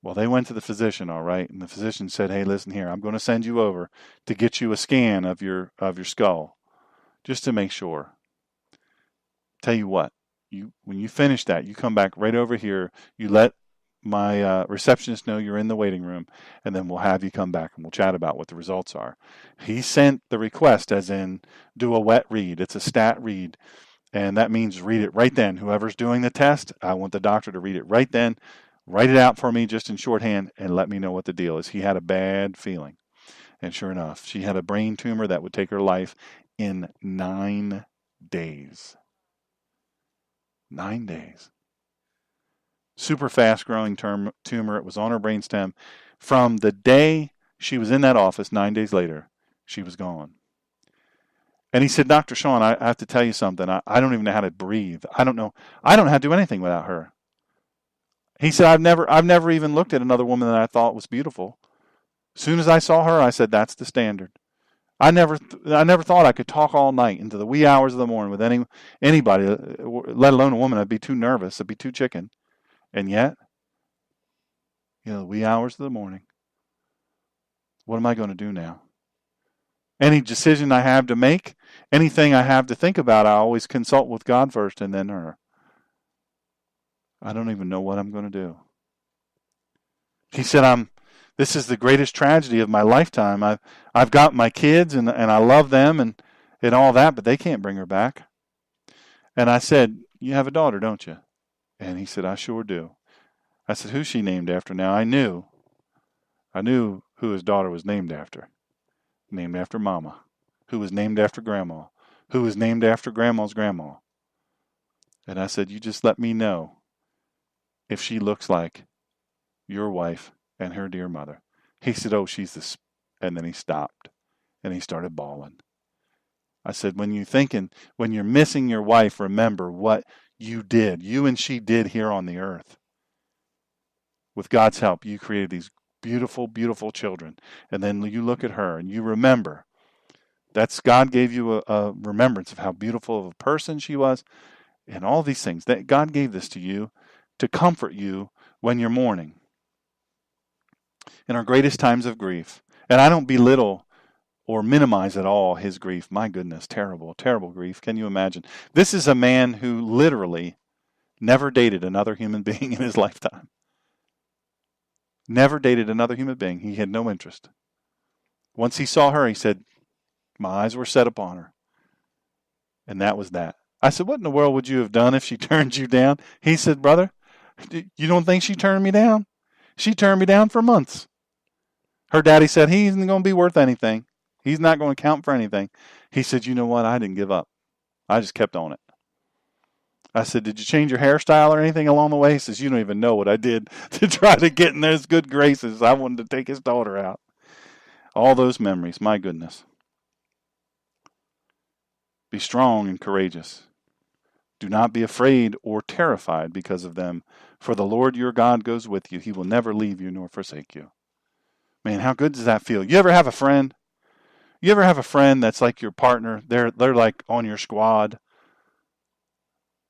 Well, they went to the physician, all right, and the physician said, hey, listen here, I'm going to send you over to get you a scan of your skull, just to make sure. Tell you what, when you finish that, you come back right over here, you let my receptionist know you're in the waiting room, and then we'll have you come back and we'll chat about what the results are. He sent the request as in do a wet read. It's a stat read, and that means read it right then. Whoever's doing the test, I want the doctor to read it right then, write it out for me just in shorthand, and let me know what the deal is. He had a bad feeling. And sure enough, she had a brain tumor that would take her life in 9 days. 9 days. Super fast growing tumor. It was on her brainstem. From the day she was in that office, 9 days later, she was gone. And he said, Dr. Sean, I have to tell you something. I don't even know how to breathe. I don't know how to do anything without her. He said, I've never even looked at another woman that I thought was beautiful. As soon as I saw her, I said, that's the standard. I never thought I could talk all night into the wee hours of the morning with anybody, let alone a woman. I'd be too nervous. I'd be too chicken. And yet, the wee hours of the morning, what am I going to do now? Any decision I have to make, anything I have to think about, I always consult with God first and then her. I don't even know what I'm going to do. He said, this is the greatest tragedy of my lifetime. I've got my kids and I love them and all that, but they can't bring her back. And I said, you have a daughter, don't you? And he said, I sure do. I said, who's she named after now? I knew who his daughter was named after. Named after Mama, who was named after Grandma, who was named after Grandma's grandma. And I said, you just let me know if she looks like your wife and her dear mother. He said, oh, she's this. And then he stopped and he started bawling. I said, when you're missing your wife, remember what you and she did here on the earth. With God's help, you created these beautiful, beautiful children. And then you look at her and you remember. That's God gave you a remembrance of how beautiful of a person she was and all these things. That God gave this to you to comfort you when you're mourning. In our greatest times of grief. And I don't belittle or minimize at all his grief. My goodness, terrible, terrible grief. Can you imagine? This is a man who literally never dated another human being in his lifetime. Never dated another human being. He had no interest. Once he saw her, he said, my eyes were set upon her. And that was that. I said, what in the world would you have done if she turned you down? He said, brother, you don't think she turned me down? She turned me down for months. Her daddy said, he isn't going to be worth anything. He's not going to count for anything. He said, you know what? I didn't give up. I just kept on it. I said, did you change your hairstyle or anything along the way? He says, you don't even know what I did to try to get in those good graces. I wanted to take his daughter out. All those memories, my goodness. Be strong and courageous. Do not be afraid or terrified because of them, for the Lord your God goes with you. He will never leave you nor forsake you. Man, how good does that feel? You ever have a friend? You ever have a friend that's like your partner? They're like on your squad.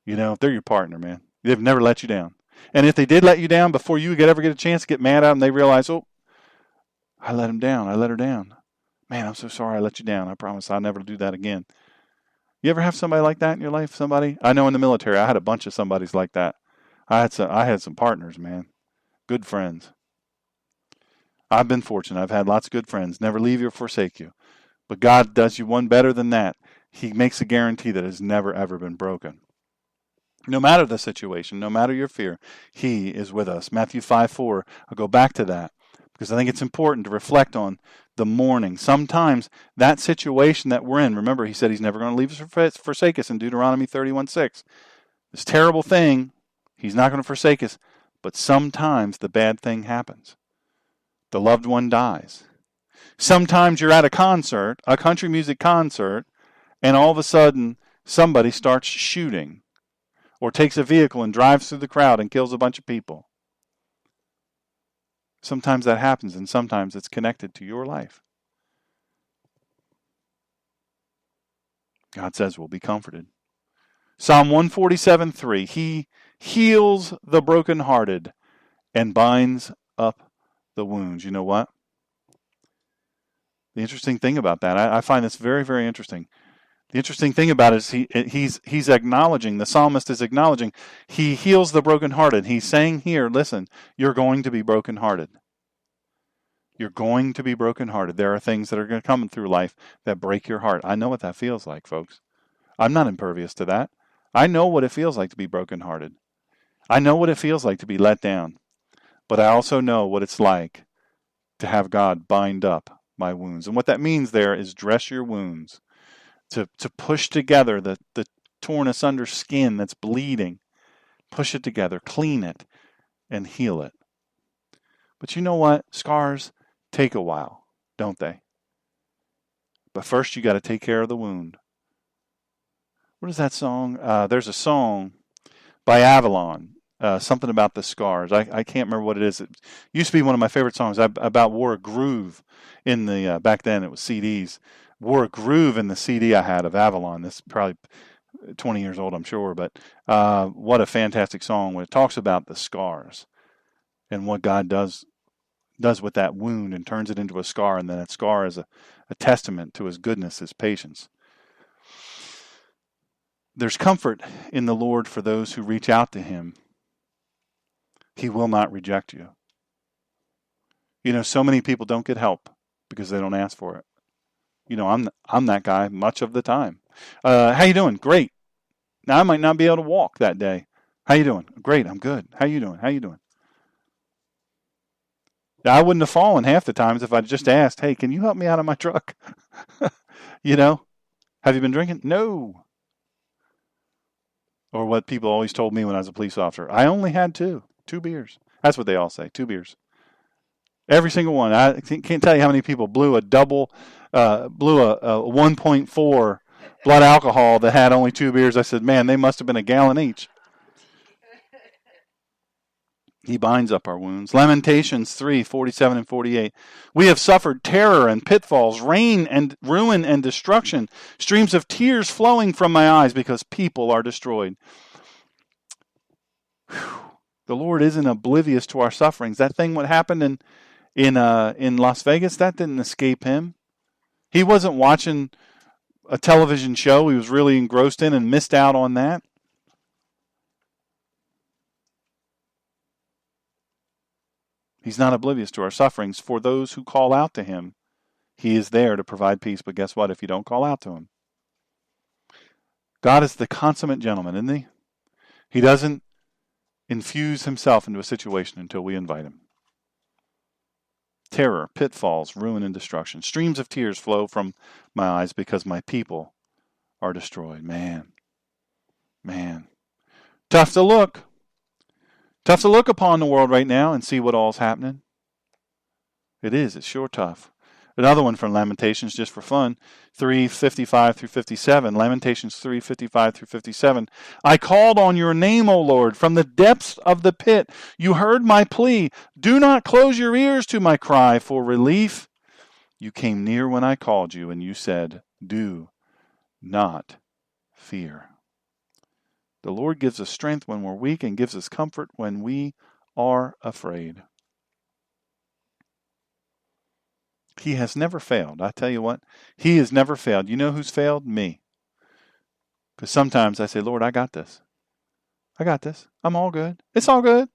They're your partner, man. They've never let you down. And if they did let you down before you ever get a chance to get mad at them, they realize, oh, I let him down. I let her down. Man, I'm so sorry I let you down. I promise I'll never do that again. You ever have somebody like that in your life? Somebody? I know in the military, I had a bunch of somebodies like that. I had some partners, man. Good friends. I've been fortunate. I've had lots of good friends. Never leave you or forsake you. But God does you one better than that. He makes a guarantee that has never, ever been broken. No matter the situation, no matter your fear, He is with us. Matthew 5:4. I'll go back to that because I think it's important to reflect on the mourning. Sometimes that situation that we're in, remember He said He's never going to leave us or forsake us in Deuteronomy 31:6. This terrible thing, He's not going to forsake us, but sometimes the bad thing happens. The loved one dies. Sometimes you're at a concert, a country music concert, and all of a sudden somebody starts shooting or takes a vehicle and drives through the crowd and kills a bunch of people. Sometimes that happens, and sometimes it's connected to your life. God says we'll be comforted. Psalm 147:3, He heals the brokenhearted and binds up the wounds. You know what? The interesting thing about that, I find this very, very interesting. The interesting thing about it is he's acknowledging, the psalmist is acknowledging, He heals the brokenhearted. He's saying here, listen, you're going to be brokenhearted. You're going to be brokenhearted. There are things that are going to come through life that break your heart. I know what that feels like, folks. I'm not impervious to that. I know what it feels like to be brokenhearted. I know what it feels like to be let down. But I also know what it's like to have God bind up my wounds. And what that means there is dress your wounds, to push together the torn asunder skin that's bleeding. Push it together, clean it, and heal it. But you know what? Scars take a while, don't they? But first you got to take care of the wound. What is that song? There's a song by Avalon, something about the scars. I can't remember what it is. It used to be one of my favorite songs. I about wore a groove in the, back then it was CDs, wore a groove in the CD I had of Avalon. This is probably 20 years old, I'm sure, but what a fantastic song when it talks about the scars and what God does with that wound and turns it into a scar, and then that scar is a testament to his goodness, his patience. There's comfort in the Lord for those who reach out to him. He will not reject you. You know, so many people don't get help because they don't ask for it. You know, I'm that guy much of the time. How you doing? Great. Now I might not be able to walk that day. How you doing? Great, I'm good. How you doing? How you doing? Now, I wouldn't have fallen half the times if I'd just asked, hey, can you help me out of my truck? You know, have you been drinking? No. Or what people always told me when I was a police officer. I only had two beers. That's what they all say, 2 beers. Every single one. I can't tell you how many people blew a 1.4 blood alcohol that had only 2 beers. I said, man, they must have been a gallon each. He binds up our wounds. Lamentations 3:47 and 48. We have suffered terror and pitfalls, rain and ruin and destruction, streams of tears flowing from my eyes because people are destroyed. Whew. The Lord isn't oblivious to our sufferings. That thing, what happened in Las Vegas, that didn't escape him. He wasn't watching a television show he was really engrossed in and missed out on that. He's not oblivious to our sufferings. For those who call out to him, he is there to provide peace. But guess what? If you don't call out to him, God is the consummate gentleman, isn't he? He doesn't infuse himself into a situation until we invite him. Terror, pitfalls, ruin, and destruction. Streams of tears flow from my eyes because my people are destroyed. Man. Tough to look. Tough to look upon the world right now and see what all's happening. It is. It's sure tough. Another one from Lamentations, just for fun, 3:55 through 57. Lamentations 3:55 through 57. I called on your name, O Lord, from the depths of the pit. You heard my plea. Do not close your ears to my cry for relief. You came near when I called you, and you said, do not fear. The Lord gives us strength when we're weak and gives us comfort when we are afraid. He has never failed. I tell you what, he has never failed. You know who's failed? Me. Because sometimes I say, Lord, I got this. I got this. I'm all good. It's all good.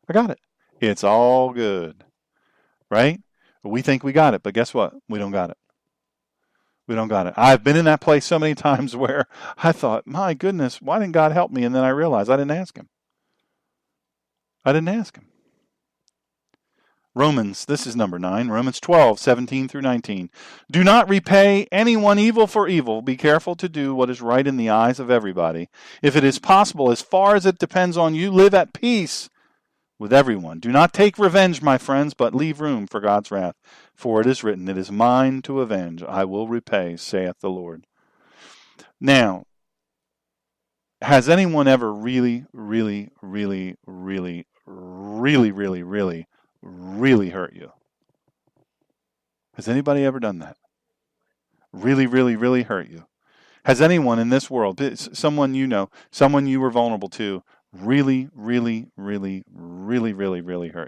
I got it. It's all good. Right? We think we got it, but guess what? We don't got it. We don't got it. I've been in that place so many times where I thought, my goodness, why didn't God help me? And then I realized I didn't ask him. Romans, this is number 9, Romans 12:17 through 19. Do not repay anyone evil for evil. Be careful to do what is right in the eyes of everybody. If it is possible, as far as it depends on you, live at peace with everyone. Do not take revenge, my friends, but leave room for God's wrath. For it is written, it is mine to avenge. I will repay, saith the Lord. Now, has anyone ever really hurt you? Has anybody ever done that? Really hurt you? Has anyone in this world, someone you know, someone you were vulnerable to, really hurt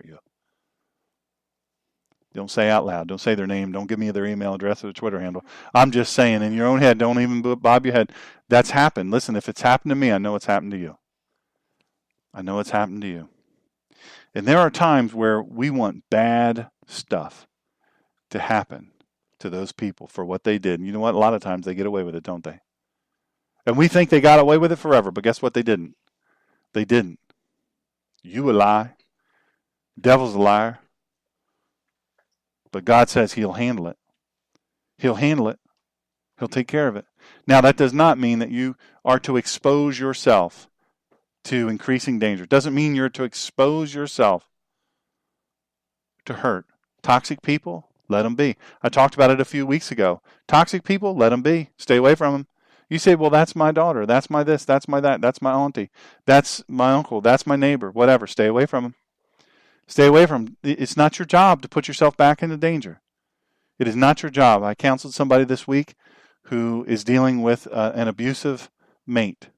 you? Don't say out loud. Don't say their name. Don't give me their email address or Twitter handle. I'm just saying, in your own head, don't even bob your head. That's happened. Listen, if it's happened to me, I know it's happened to you. I know it's happened to you. And there are times where we want bad stuff to happen to those people for what they did. And you know what? A lot of times they get away with it, don't they? And we think they got away with it forever, but guess what? They didn't. They didn't. You a lie. Devil's a liar. But God says he'll handle it. He'll handle it. He'll take care of it. Now, that does not mean that you are to expose yourself to increasing danger. It doesn't mean you're to expose yourself to hurt. Toxic people, let them be. I talked about it a few weeks ago. Toxic people, let them be. Stay away from them. You say, well, that's my daughter. That's my this. That's my that. That's my auntie. That's my uncle. That's my neighbor. Whatever. Stay away from them. Stay away from them. It's not your job to put yourself back into danger. It is not your job. I counseled somebody this week who is dealing with an abusive mate.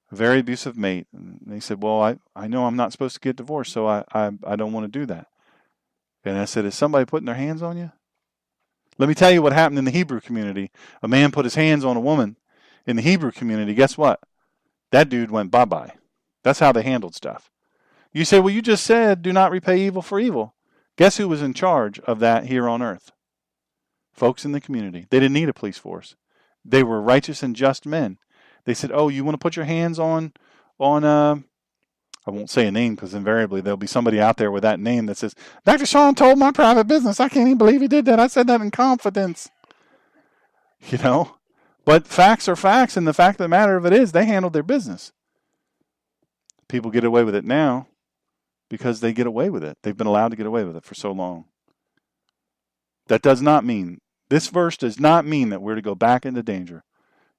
A very abusive mate. And they said, well, I know I'm not supposed to get divorced, so I don't want to do that. And I said, is somebody putting their hands on you? Let me tell you what happened in the Hebrew community. A man put his hands on a woman in the Hebrew community. Guess what? That dude went bye-bye. That's how they handled stuff. You say, well, you just said do not repay evil for evil. Guess who was in charge of that here on earth? Folks in the community. They didn't need a police force. They were righteous and just men. They said, oh, you want to put your hands on I won't say a name because invariably there'll be somebody out there with that name that says, Dr. Sean told my private business. I can't even believe he did that. I said that in confidence. You know? But facts are facts, and the fact of the matter of it is they handled their business. People get away with it now because they get away with it. They've been allowed to get away with it for so long. That does not mean, this verse does not mean that we're to go back into danger.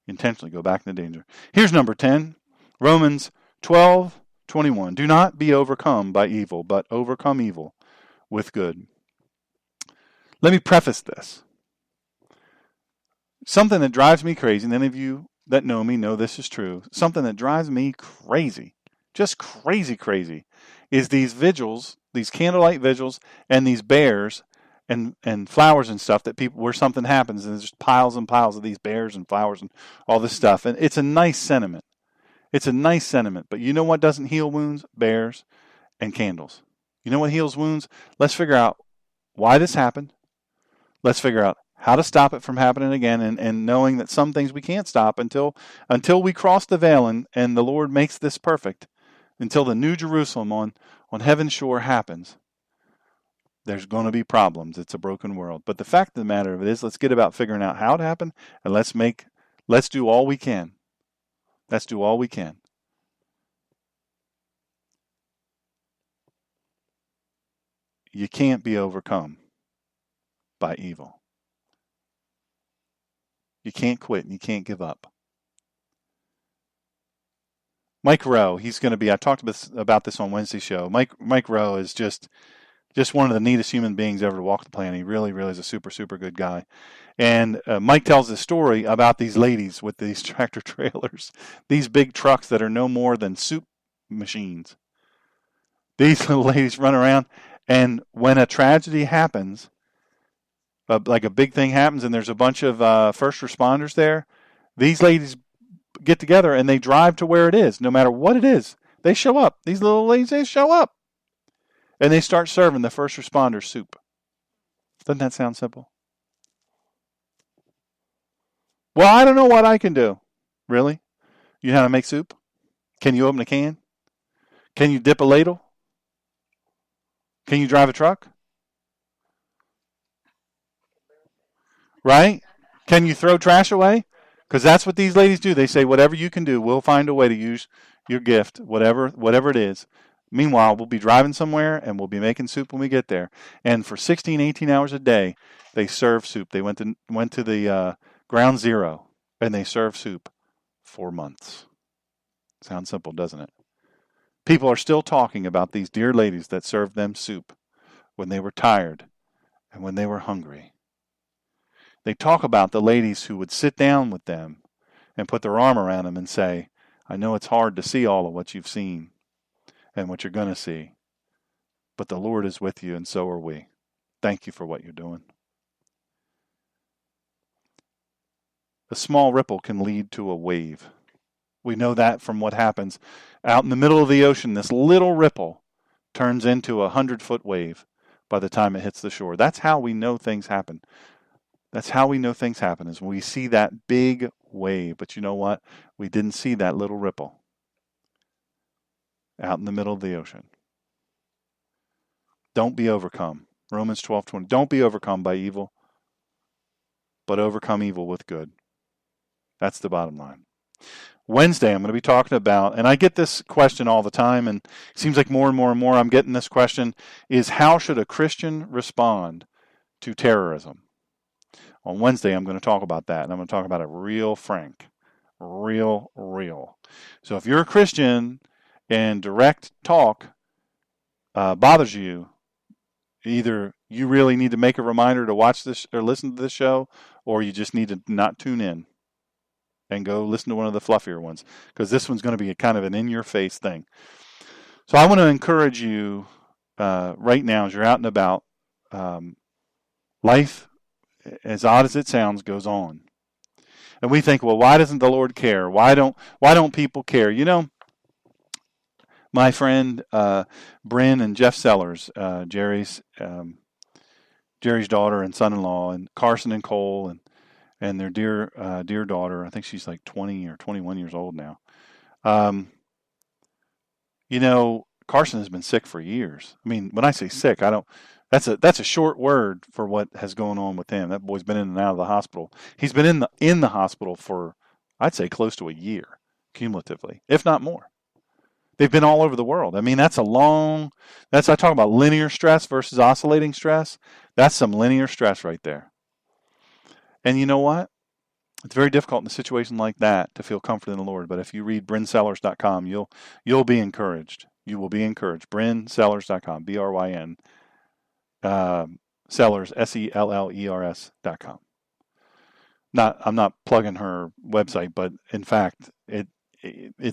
Intentionally go back into danger. Here's number 10, Romans 12:21. Do not be overcome by evil, but overcome evil with good. Let me preface this. Something that drives me crazy, and any of you that know me know this is true, something that drives me crazy, just crazy, is these vigils, these candlelight vigils, and these bears and flowers and stuff that people, where something happens, and there's just piles and piles of these bears and flowers and all this stuff. And it's a nice sentiment. It's a nice sentiment. But you know what doesn't heal wounds? Bears and candles. You know what heals wounds? Let's figure out why this happened. Let's figure out how to stop it from happening again, and knowing that some things we can't stop until we cross the veil and the Lord makes this perfect, until the New Jerusalem on heaven's shore happens. There's going to be problems. It's a broken world. But the fact of the matter of it is, let's get about figuring out how it happened, and let's do all we can. Let's do all we can. You can't be overcome by evil. You can't quit and you can't give up. Mike Rowe, he's going to be, I talked about this on Wednesday's show. Mike Rowe is just one of the neatest human beings ever to walk the planet. He really is a super, super good guy. And Mike tells this story about these ladies with these tractor trailers, these big trucks that are no more than soup machines. These little ladies run around, and when a tragedy happens, like a big thing happens, and there's a bunch of first responders there, these ladies get together and they drive to where it is, no matter what it is. They show up. These little ladies, they show up. And they start serving the first responders soup. Doesn't that sound simple? Well, I don't know what I can do. Really? You know how to make soup? Can you open a can? Can you dip a ladle? Can you drive a truck? Right? Can you throw trash away? Because that's what these ladies do. They say, whatever you can do, we'll find a way to use your gift, whatever it is. Meanwhile, we'll be driving somewhere and we'll be making soup when we get there. And for 16, 18 hours a day, they serve soup. They went to the ground zero and they serve soup for months. Sounds simple, doesn't it? People are still talking about these dear ladies that served them soup when they were tired and when they were hungry. They talk about the ladies who would sit down with them and put their arm around them and say, I know it's hard to see all of what you've seen and what you're going to see, but the Lord is with you and so are we. Thank you for what you're doing. A small ripple can lead to a wave. We know that from what happens out in the middle of the ocean. This little ripple turns into a 100-foot wave by the time it hits the shore. That's how we know things happen. That's how we know things happen, is when we see that big wave. But you know what? We didn't see that little ripple out in the middle of the ocean. Don't be overcome. Romans 12:20. Don't be overcome by evil, but overcome evil with good. That's the bottom line. Wednesday, I'm going to be talking about, and I get this question all the time, and it seems like more and more and more I'm getting this question, is how should a Christian respond to terrorism? On Wednesday, I'm going to talk about that, and I'm going to talk about it real frank, real. So if you're a Christian and direct talk bothers you, either you really need to make a reminder to watch this or listen to this show, or you just need to not tune in and go listen to one of the fluffier ones, because this one's going to be a kind of an in-your-face thing. So I want to encourage you right now as you're out and about. Life, as odd as it sounds, goes on. And we think, well, why doesn't the Lord care? Why don't people care? You know, my friend Bryn and Jeff Sellers, Jerry's daughter and son-in-law, and Carson and Cole, and their dear daughter. I think she's like 20 or 21 years old now. You know, Carson has been sick for years. I mean, when I say sick, that's a short word for what has gone on with him. That boy's been in and out of the hospital. He's been in the hospital for, I'd say, close to a year cumulatively, if not more. They've been all over the world. I mean, I talk about linear stress versus oscillating stress. That's some linear stress right there. And you know what? It's very difficult in a situation like that to feel comfort in the Lord. But if you read brynsellers.com, you'll be encouraged. You will be encouraged. brynsellers.com, BRYN, Sellers, SELLERS.com. I'm not plugging her website, but in fact, it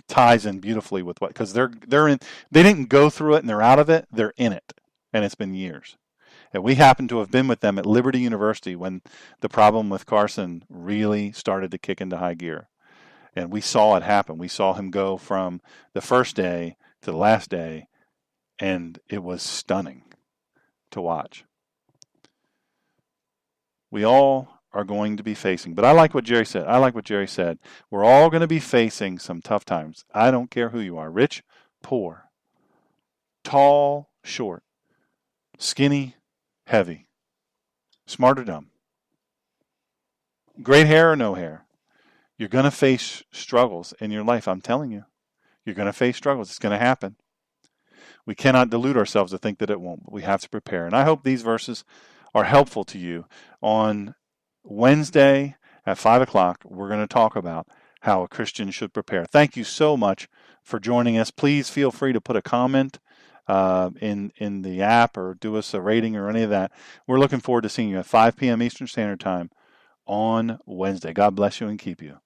ties in beautifully with because they didn't go through it and they're out of it. They're in it, and it's been years. And we happen to have been with them at Liberty University when the problem with Carson really started to kick into high gear. And we saw it happen. We saw him go from the first day to the last day, and it was stunning to watch. We all are going to be facing, but I like what Jerry said. We're all going to be facing some tough times. I don't care who you are, rich, poor, tall, short, skinny, heavy, smart or dumb, great hair or no hair. You're going to face struggles in your life. I'm telling you, you're going to face struggles. It's going to happen. We cannot delude ourselves to think that it won't, but we have to prepare. And I hope these verses are helpful to you. On Wednesday at 5 o'clock, we're going to talk about how a Christian should prepare. Thank you so much for joining us. Please feel free to put a comment in the app or do us a rating or any of that. We're looking forward to seeing you at 5 p.m. Eastern Standard Time on Wednesday. God bless you and keep you.